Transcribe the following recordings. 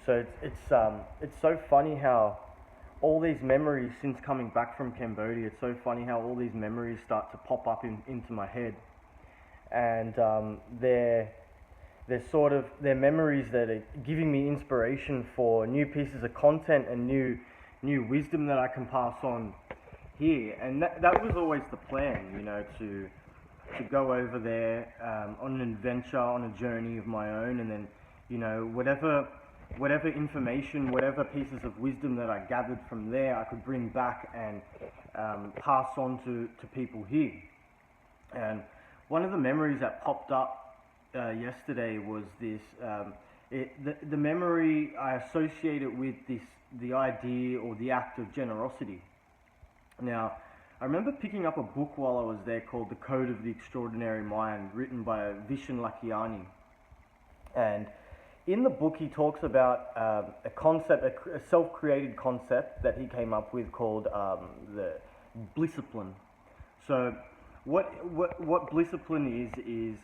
So it's so funny how all these memories since coming back from Cambodia. It's so funny how all these memories start to pop up into my head, and they're memories that are giving me inspiration for new pieces of content and new wisdom that I can pass on here. And that was always the plan, to go over there on an adventure, on a journey of my own, and then whatever information, whatever pieces of wisdom that I gathered from there, I could bring back and pass on to people here. And one of the memories that popped up yesterday was this. The memory I associated with the idea or the act of generosity. Now, I remember picking up a book while I was there called The Code of the Extraordinary Mind, written by Vishen Lakhiani. And in the book, he talks about a concept, a self-created concept that he came up with called the blisscipline. So, what blisscipline is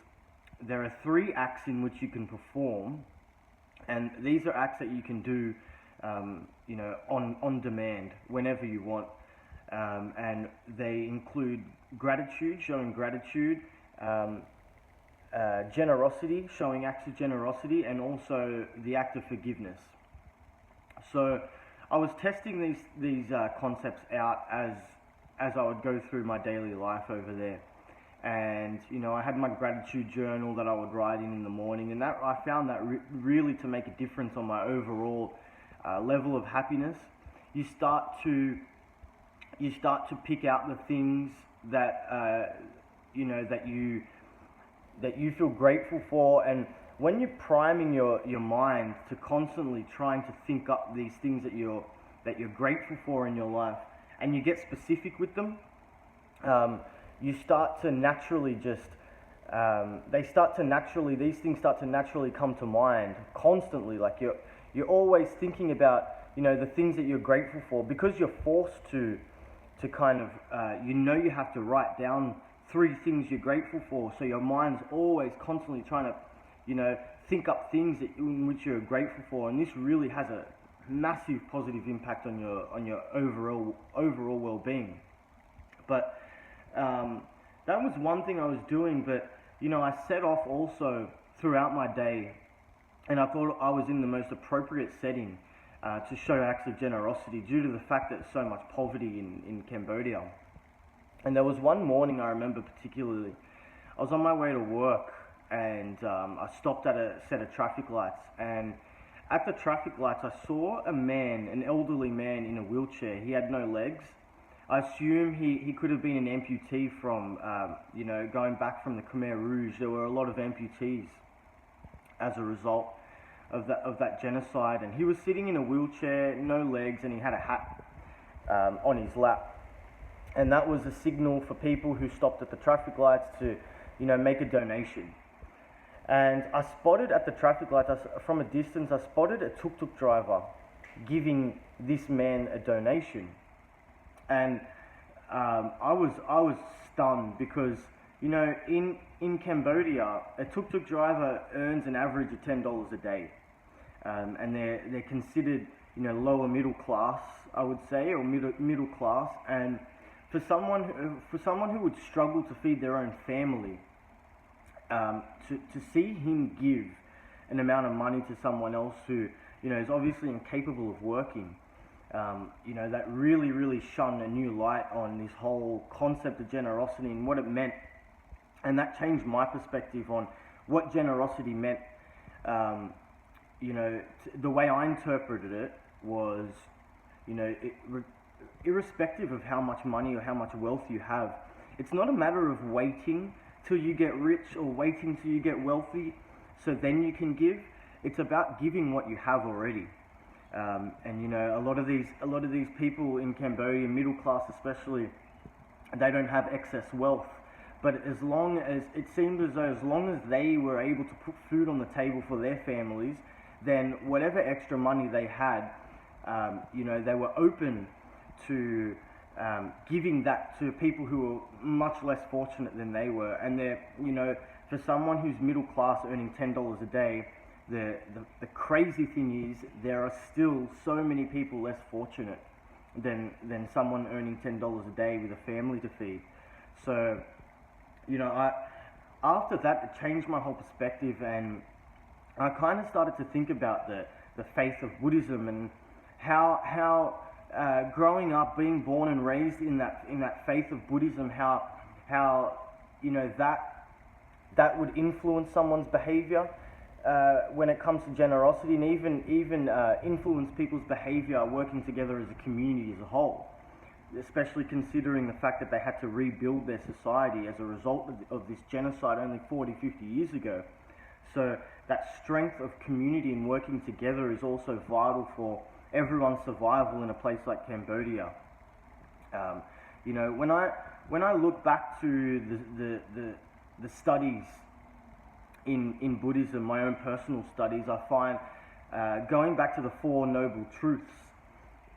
there are 3 acts in which you can perform, and these are acts that you can do, on demand whenever you want. And they include gratitude, showing gratitude, generosity, showing acts of generosity, and also the act of forgiveness. So I was testing these concepts out as I would go through my daily life over there. And I had my gratitude journal that I would write in the morning, and that I found that really to make a difference on my overall level of happiness. You start to pick out the things that that you feel grateful for, and when you're priming your mind to constantly trying to think up these things that you're grateful for in your life, and you get specific with them, you start to naturally these things start to naturally come to mind constantly. Like you're always thinking about the things that you're grateful for, because you're forced to kind of you have to write down 3 things you're grateful for. So your mind's always constantly trying to think up things in which you're grateful for, and this really has a massive positive impact on your overall well-being. But that was one thing I was doing, but I set off also throughout my day, and I thought I was in the most appropriate setting to show acts of generosity due to the fact that there's so much poverty in Cambodia. And there was one morning I remember particularly. I was on my way to work, and I stopped at a set of traffic lights, and at the traffic lights I saw an elderly man in a wheelchair. He had no legs. I assume he could have been an amputee from, going back from the Khmer Rouge. There were a lot of amputees as a result of that genocide, and he was sitting in a wheelchair, no legs, and he had a hat on his lap. And that was a signal for people who stopped at the traffic lights to, make a donation. And I spotted at the traffic lights, from a distance, I spotted a tuk-tuk driver giving this man a donation. And I was stunned because, in Cambodia, a tuk-tuk driver earns an average of $10 a day. And they're considered, lower middle class, I would say, or middle class. And for someone who would struggle to feed their own family, to see him give an amount of money to someone else who is obviously incapable of working, that really shone a new light on this whole concept of generosity and what it meant, and that changed my perspective on what generosity meant. The way I interpreted it was, irrespective of how much money or how much wealth you have, it's not a matter of waiting till you get rich or waiting till you get wealthy so then you can give. It's about giving what you have already. And a lot of these people in Cambodia, middle class especially, they don't have excess wealth. But it seemed as though as long as they were able to put food on the table for their families, then whatever extra money they had, they were open to giving that to people who were much less fortunate than they were. And for someone who's middle class earning $10 a day, the crazy thing is there are still so many people less fortunate than someone earning $10 a day with a family to feed. So, after that, it changed my whole perspective, and I kind of started to think about the faith of Buddhism and how growing up, being born and raised in that faith of Buddhism, how that would influence someone's behavior when it comes to generosity, and even influence people's behavior working together as a community as a whole, especially considering the fact that they had to rebuild their society as a result of this genocide only 40, 50 years ago. So that strength of community and working together is also vital for everyone's survival in a place like Cambodia. When I look back to the studies in Buddhism, my own personal studies, I find going back to the Four Noble Truths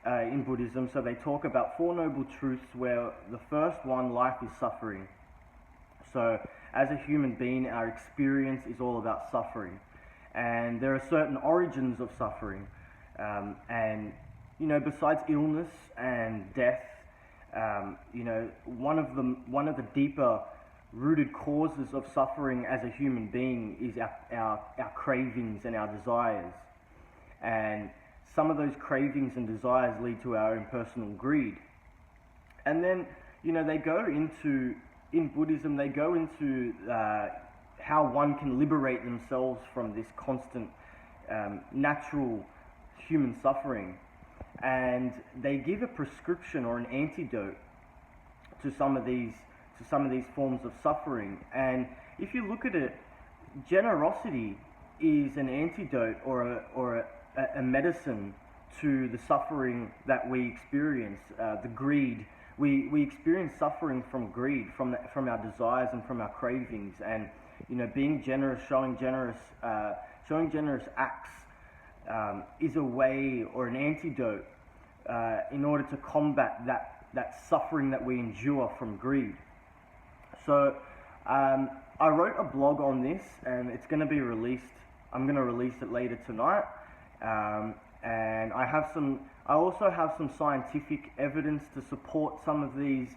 in Buddhism, so they talk about Four Noble Truths, where the first one, life is suffering. So as a human being, our experience is all about suffering, and there are certain origins of suffering, and besides illness and death, one of the deeper rooted causes of suffering as a human being is our cravings and our desires. And some of those cravings and desires lead to our own personal greed. And then, they go into, in Buddhism, they go into how one can liberate themselves from this constant natural human suffering. And they give a prescription or an antidote to some of these forms of suffering. And if you look at it, generosity is an antidote or a medicine to the suffering that we experience, the greed. We experience suffering from greed, from our desires and from our cravings. And being generous, showing generous acts is a way or an antidote in order to combat that suffering that we endure from greed. So I wrote a blog on this, and it's going to be released. I'm going to release it later tonight, and I also have some scientific evidence to support some of these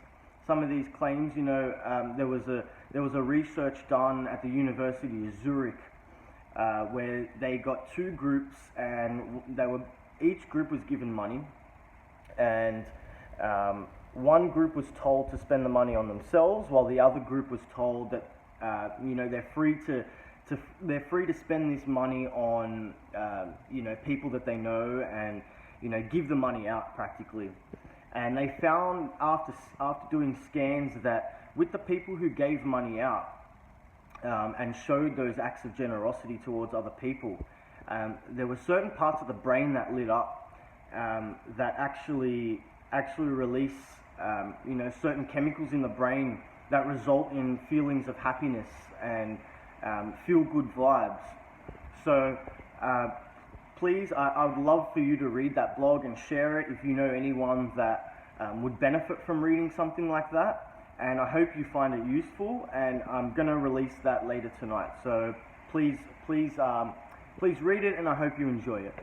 claims. There was a research done at the University of Zurich where they got two groups, and each group was given money, and one group was told to spend the money on themselves, while the other group was told that they're free to spend this money on people that they know, and give the money out practically. And they found after doing scans that with the people who gave money out and showed those acts of generosity towards other people, there were certain parts of the brain that lit up that actually release certain chemicals in the brain that result in feelings of happiness and feel-good vibes. So please, I would love for you to read that blog and share it if you know anyone that would benefit from reading something like that. And I hope you find it useful, and I'm going to release that later tonight. So please read it, and I hope you enjoy it.